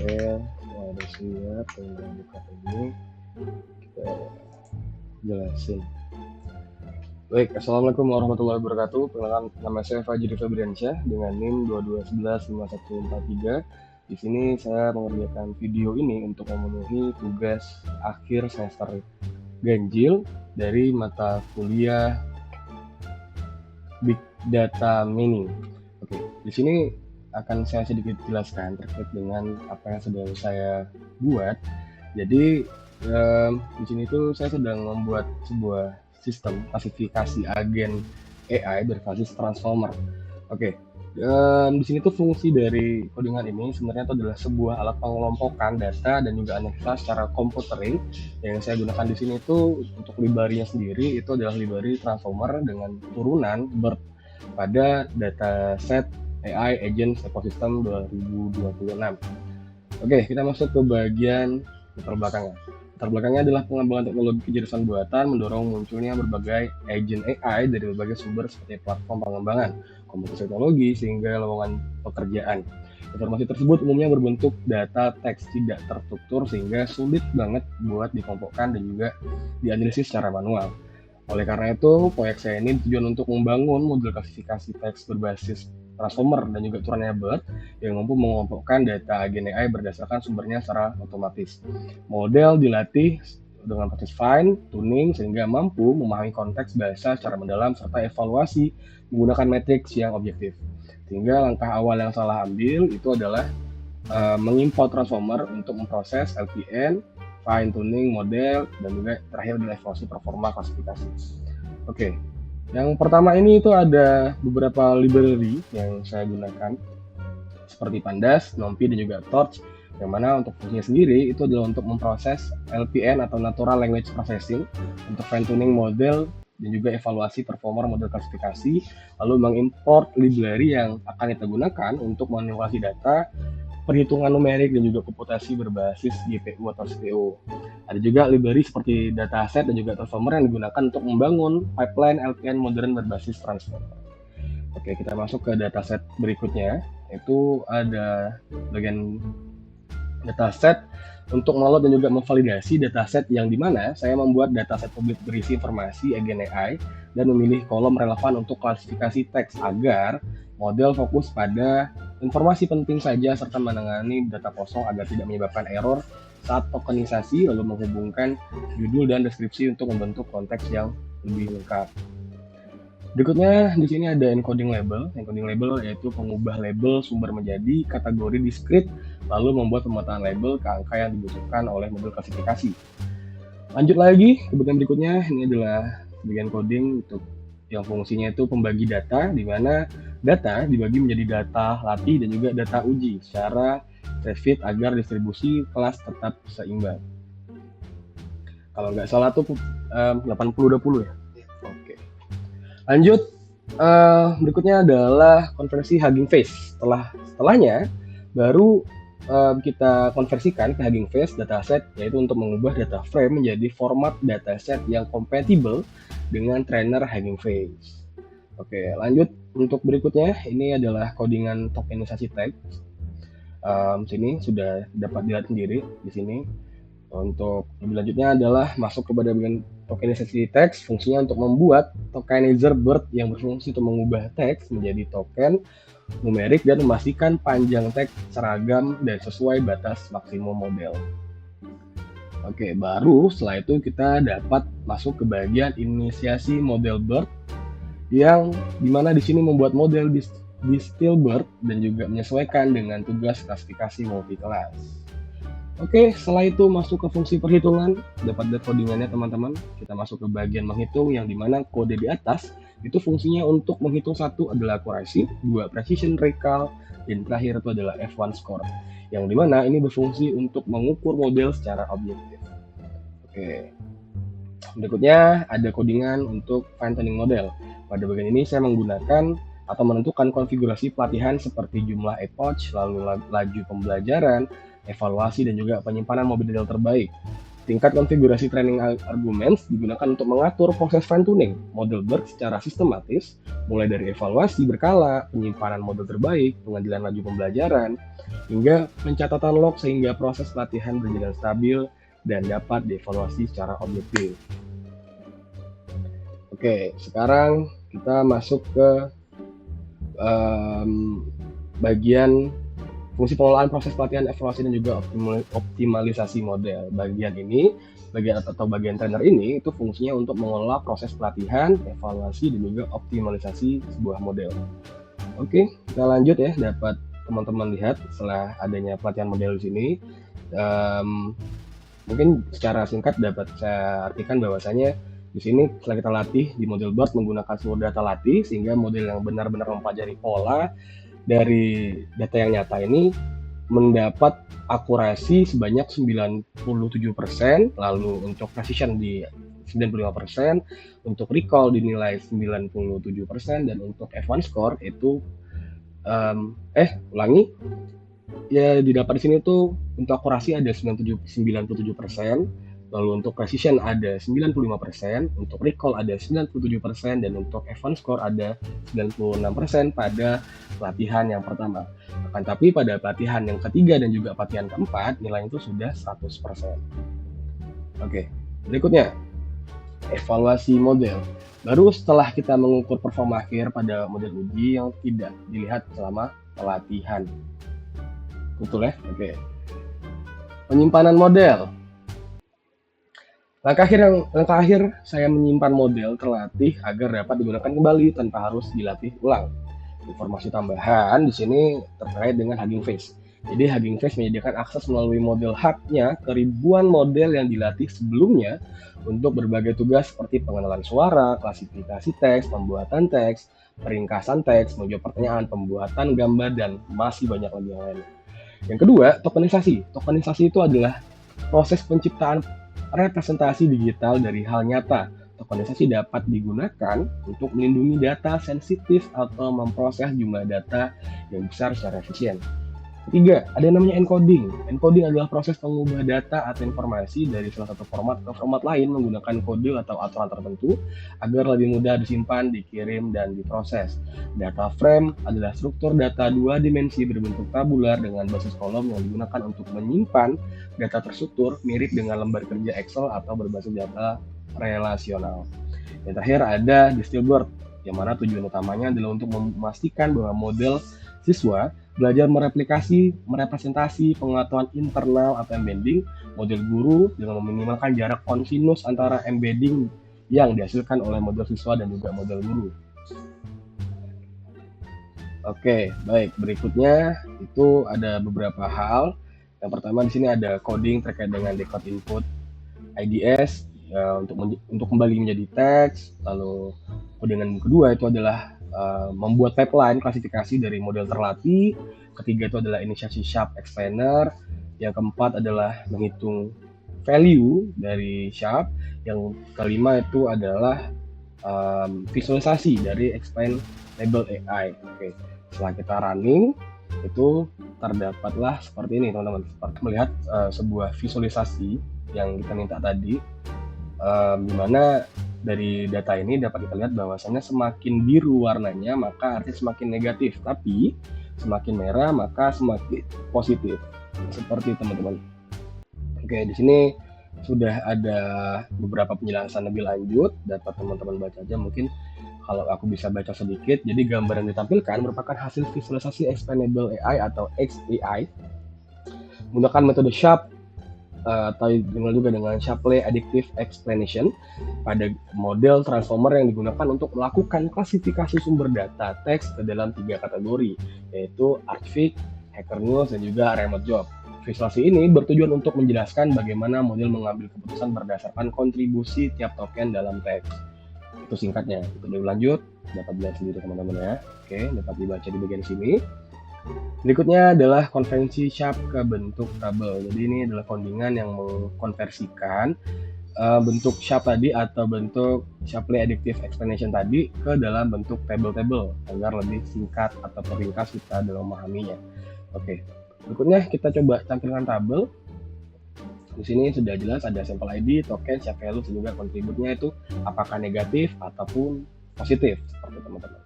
Udah siap, tinggal buka ini, kita jelasin. Baik, Assalamualaikum warahmatullahi wabarakatuh. Perkenalkan, nama saya Fajri Febriansyah dengan NIM 22115143. Di sini saya mengerjakan video ini untuk memenuhi tugas akhir semester ganjil dari mata kuliah Big Data Mining. Oke, di sini akan saya sedikit jelaskan terkait dengan apa yang sedang saya buat. Jadi di sini tuh saya sedang membuat sebuah sistem klasifikasi agen AI berbasis transformer. Oke, di sini tuh fungsi dari codingan ini sebenarnya itu adalah sebuah alat pengelompokan data dan juga analisa secara computering. Yang saya gunakan di sini tuh untuk library-nya sendiri itu adalah library transformer dengan turunan BERT pada dataset AI Agents Ecosystem 2026. Oke, kita masuk ke bagian latar belakangnya. Latar belakangnya adalah pengembangan teknologi kecerdasan buatan mendorong munculnya berbagai agent AI dari berbagai sumber seperti platform pengembangan, komputer teknologi, sehingga lowongan pekerjaan. Informasi tersebut umumnya berbentuk data teks tidak terstruktur sehingga sulit banget buat dikelompokkan dan juga dianalisis secara manual. Oleh karena itu, proyek saya ini tujuan untuk membangun model klasifikasi teks berbasis transformer dan juga turunannya BERT yang mampu mengelompokkan data agen AI berdasarkan sumbernya secara otomatis. Model dilatih dengan proses fine tuning sehingga mampu memahami konteks bahasa secara mendalam serta evaluasi menggunakan matriks yang objektif. Sehingga langkah awal yang salah ambil itu adalah mengimport transformer untuk memproses LPN, fine tuning model, dan juga terakhir adalah evaluasi performa klasifikasi. Oke, yang pertama ini itu ada beberapa library yang saya gunakan seperti Pandas, NumPy, dan juga Torch, yang mana untuk fungsinya sendiri itu adalah untuk memproses LPN atau Natural Language Processing untuk fine tuning model dan juga evaluasi performa model klasifikasi, lalu mengimport library yang akan kita gunakan untuk manipulasi data, perhitungan numerik, dan juga komputasi berbasis GPU atau CPU. Ada juga library seperti dataset dan juga transformer yang digunakan untuk membangun pipeline LPN modern berbasis transformer. Oke, kita masuk ke dataset berikutnya. Itu ada bagian dataset untuk meload dan juga memvalidasi dataset yang dimana saya membuat dataset publik berisi informasi agen AI dan memilih kolom relevan untuk klasifikasi teks agar model fokus pada informasi penting saja serta menangani data kosong agar tidak menyebabkan error saat tokenisasi, lalu menghubungkan judul dan deskripsi untuk membentuk konteks yang lebih lengkap. Berikutnya di sini ada encoding label. Encoding label yaitu pengubah label sumber menjadi kategori discrete, lalu membuat pemetaan label ke angka yang dibutuhkan oleh model klasifikasi. Lanjut lagi ke bagian berikutnya, ini adalah bagian coding untuk yang fungsinya itu pembagi data, di mana data dibagi menjadi data latih dan juga data uji secara fit agar distribusi kelas tetap seimbang. Kalau nggak salah tuh 80-20 ya. Oke. Lanjut, berikutnya adalah konversi Hugging Face. Setelahnya baru kita konversikan ke Hugging Face dataset, yaitu untuk mengubah data frame menjadi format dataset yang kompatibel dengan trainer Hugging Face. Oke, lanjut untuk berikutnya, ini adalah codingan tokenisasi teks. Sini sudah dapat dilihat sendiri di sini. Untuk lebih lanjutnya adalah masuk kepada bagian tokenisasi teks. Fungsinya untuk membuat tokenizer BERT yang berfungsi untuk mengubah teks menjadi token numerik dan memastikan panjang teks seragam dan sesuai batas maksimum model. Oke, baru setelah itu kita dapat masuk ke bagian inisiasi model BERT yang dimana di sini membuat model distill BERT dan juga menyesuaikan dengan tugas klasifikasi multi kelas. Oke, setelah itu masuk ke fungsi perhitungan, dapat lihat codingannya teman-teman. Kita masuk ke bagian menghitung yang dimana kode di atas itu fungsinya untuk menghitung. Satu adalah accuracy, dua precision recall, dan terakhir itu adalah F1 score, yang dimana ini berfungsi untuk mengukur model secara objektif. Oke, berikutnya ada codingan untuk fine tuning model. Pada bagian ini saya menggunakan atau menentukan konfigurasi pelatihan seperti jumlah epoch, lalu laju pembelajaran, evaluasi, dan juga penyimpanan model terbaik. Tingkat konfigurasi training arguments digunakan untuk mengatur proses fine-tuning model BERT secara sistematis, mulai dari evaluasi berkala, penyimpanan model terbaik, pengadilan laju pembelajaran, hingga pencatatan log sehingga proses pelatihan berjalan stabil dan dapat dievaluasi secara objektif. Oke, sekarang kita masuk ke bagian fungsi pengelolaan proses pelatihan, evaluasi, dan juga optimalisasi model. Bagian trainer ini itu fungsinya untuk mengelola proses pelatihan, evaluasi, dan juga optimalisasi sebuah model. Oke, kita lanjut ya. Dapat teman-teman lihat setelah adanya pelatihan model di sini. Mungkin secara singkat dapat saya artikan bahwasanya di sini setelah kita latih di model BERT menggunakan seluruh data latih, sehingga model yang benar-benar mempelajari pola dari data yang nyata ini mendapat akurasi sebanyak 97%, lalu untuk precision di 95%, untuk recall dinilai 97%, dan untuk F1 score itu ya didapat di sini tuh untuk akurasi ada 97%, lalu untuk precision ada 95%, untuk recall ada 97%, dan untuk F1 score ada 96% pada pelatihan yang pertama. Akan tapi pada pelatihan yang ketiga dan juga pelatihan keempat nilai itu sudah 100%. Oke, berikutnya evaluasi model. Baru setelah kita mengukur performa akhir pada model uji yang tidak dilihat selama pelatihan. Betul ya? Oke. Penyimpanan model. Langkah akhir saya menyimpan model terlatih agar dapat digunakan kembali tanpa harus dilatih ulang. Informasi tambahan di sini terkait dengan Hugging Face. Jadi Hugging Face menyediakan akses melalui model hub-nya ke ribuan model yang dilatih sebelumnya untuk berbagai tugas seperti pengenalan suara, klasifikasi teks, pembuatan teks, peringkasan teks, menjawab pertanyaan, pembuatan gambar, dan masih banyak lagi yang lain. Yang kedua, tokenisasi. Tokenisasi itu adalah proses penciptaan representasi digital dari hal nyata. Tokenisasi dapat digunakan untuk melindungi data sensitif atau memproses jumlah data yang besar secara efisien. Ketiga, ada yang namanya encoding. Encoding adalah proses mengubah data atau informasi dari salah satu format ke format lain menggunakan kode atau aturan tertentu agar lebih mudah disimpan, dikirim, dan diproses. Data frame adalah struktur data dua dimensi berbentuk tabular dengan basis kolom yang digunakan untuk menyimpan data terstruktur mirip dengan lembar kerja Excel atau berbasis data relasional. Yang terakhir ada Distilbert, yang mana tujuan utamanya adalah untuk memastikan bahwa model siswa belajar merepresentasi pengetahuan internal atau embedding model guru dengan meminimalkan jarak konsinus antara embedding yang dihasilkan oleh model siswa dan juga model guru. Oke, baik. Berikutnya itu ada beberapa hal. Yang pertama di sini ada coding terkait dengan decode input IDS ya, untuk kembali menjadi teks. Lalu codingan kedua itu adalah membuat pipeline klasifikasi dari model terlatih. Ketiga itu adalah inisiasi Sharp Explainer. Yang keempat adalah menghitung value dari Sharp. Yang kelima itu adalah visualisasi dari Explainable AI. Oke, setelah kita running itu terdapatlah seperti ini teman-teman. Seperti melihat sebuah visualisasi yang kita minta tadi, di mana dari data ini dapat kita lihat bahwasannya semakin biru warnanya maka artinya semakin negatif, tapi semakin merah maka semakin positif. Seperti teman-teman. Oke, di sini sudah ada beberapa penjelasan lebih lanjut, dapat teman-teman baca aja. Mungkin kalau aku bisa baca sedikit. Jadi gambar yang ditampilkan merupakan hasil visualisasi Explainable AI atau XAI menggunakan metode Sharp atau dikenal juga dengan Shapley Additive Explanation pada model transformer yang digunakan untuk melakukan klasifikasi sumber data teks ke dalam 3 kategori, yaitu Archviz, Hacker News, dan juga Remote Job. Visualisasi ini bertujuan untuk menjelaskan bagaimana model mengambil keputusan berdasarkan kontribusi tiap token dalam teks. Itu singkatnya. Untuk lebih lanjut, dapat dilihat sendiri teman-teman ya. Oke, dapat dibaca di bagian sini. Berikutnya adalah konvensi Sharp ke bentuk tabel. Jadi ini adalah codingan yang mengkonversikan bentuk Sharp tadi atau bentuk Shapley Additive Explanation tadi ke dalam bentuk tabel-tabel agar lebih singkat atau terringkas kita dalam memahaminya. Oke, berikutnya kita coba tampilkan tabel. Di sini sudah jelas ada sampel ID, token, share value, dan juga kontributnya itu apakah negatif ataupun positif seperti teman-teman.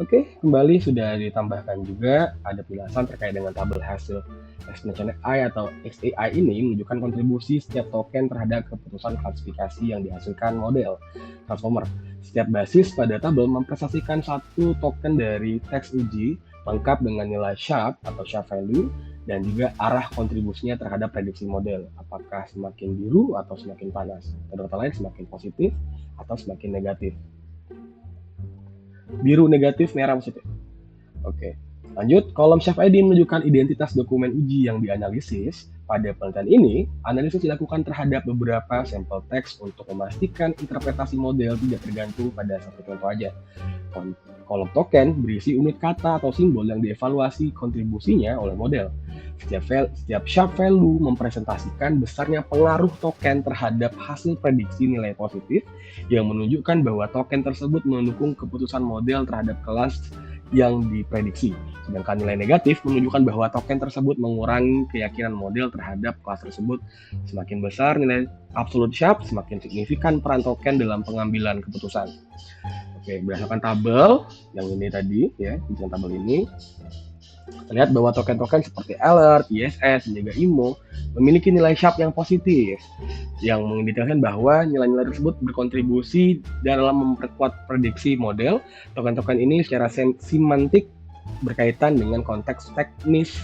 Oke, kembali sudah ditambahkan juga ada penjelasan terkait dengan tabel hasil exponential AI atau XAI ini menunjukkan kontribusi setiap token terhadap keputusan klasifikasi yang dihasilkan model transformer. Setiap basis pada tabel mempresentasikan satu token dari teks uji lengkap dengan nilai Sharpe atau Sharpe value dan juga arah kontribusinya terhadap prediksi model, apakah semakin biru atau semakin panas, atau kata lain semakin positif atau semakin negatif. Biru negatif, merah positif. Oke, lanjut. Kolom Sharpe ID menunjukkan identitas dokumen uji yang dianalisis. Pada penelitian ini, analisis dilakukan terhadap beberapa sampel teks untuk memastikan interpretasi model tidak tergantung pada satu contoh aja. Kolom token berisi unit kata atau simbol yang dievaluasi kontribusinya oleh model. Setiap Sharpe value mempresentasikan besarnya pengaruh token terhadap hasil prediksi nilai positif yang menunjukkan bahwa token tersebut mendukung keputusan model terhadap kelas yang diprediksi. Sedangkan nilai negatif menunjukkan bahwa token tersebut mengurangi keyakinan model terhadap kelas tersebut. Semakin besar nilai absolute Sharpe, semakin signifikan peran token dalam pengambilan keputusan. Oke, berdasarkan tabel yang ini tadi ya, di tabel ini terlihat bahwa token-token seperti Alert, ISS, dan juga IMO memiliki nilai Sharpe yang positif, yang mengindikasikan bahwa nilai-nilai tersebut berkontribusi dalam memperkuat prediksi model. Token-token ini secara semantik berkaitan dengan konteks teknis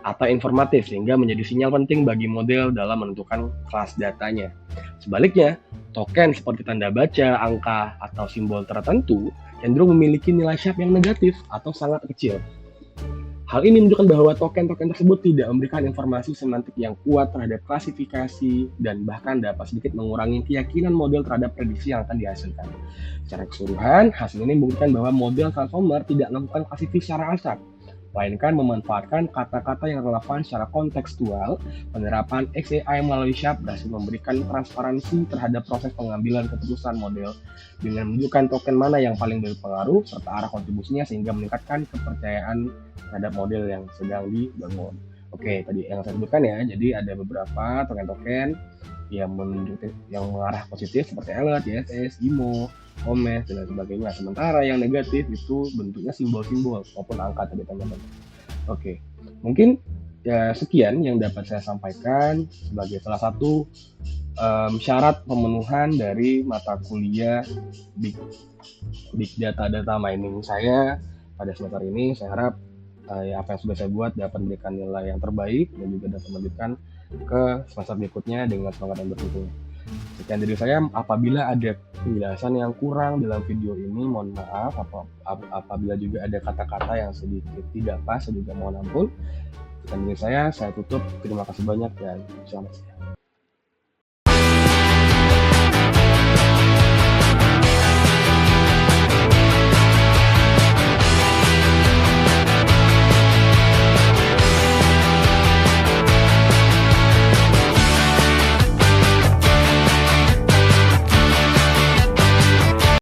atau informatif, sehingga menjadi sinyal penting bagi model dalam menentukan kelas datanya. Sebaliknya, token seperti tanda baca, angka, atau simbol tertentu cenderung memiliki nilai Sharpe yang negatif atau sangat kecil. Hal ini menunjukkan bahwa token-token tersebut tidak memberikan informasi semantik yang kuat terhadap klasifikasi dan bahkan dapat sedikit mengurangi keyakinan model terhadap prediksi yang akan dihasilkan. Secara keseluruhan, hasil ini membuktikan bahwa model transformer tidak melakukan klasifikasi secara acak, melainkan memanfaatkan kata-kata yang relevan secara kontekstual. Penerapan XAI melalui Sharpe berhasil memberikan transparansi terhadap proses pengambilan keputusan model dengan menunjukkan token mana yang paling berpengaruh serta arah kontribusinya, sehingga meningkatkan kepercayaan terhadap model yang sedang dibangun. Oke, tadi yang saya sebutkan ya, jadi ada beberapa token-token yang mengarah positif seperti Alert, ISS, IMO, OMES, dan lain sebagainya. Sementara yang negatif itu bentuknya simbol-simbol maupun angka tadi teman-teman. Oke, mungkin ya sekian yang dapat saya sampaikan sebagai salah satu syarat pemenuhan dari mata kuliah Big Data Mining saya pada semester ini. Saya harap apa yang sudah saya buat dapat memberikan nilai yang terbaik dan juga dapat memberikan ke semester berikutnya dengan semangat yang bertumbuh. Sekian dari saya. Apabila ada penjelasan yang kurang dalam video ini, mohon maaf. Apabila juga ada kata-kata yang sedikit tidak pas, saya juga mohon ampun. Sekian dari saya tutup. Terima kasih banyak dan selamat siang.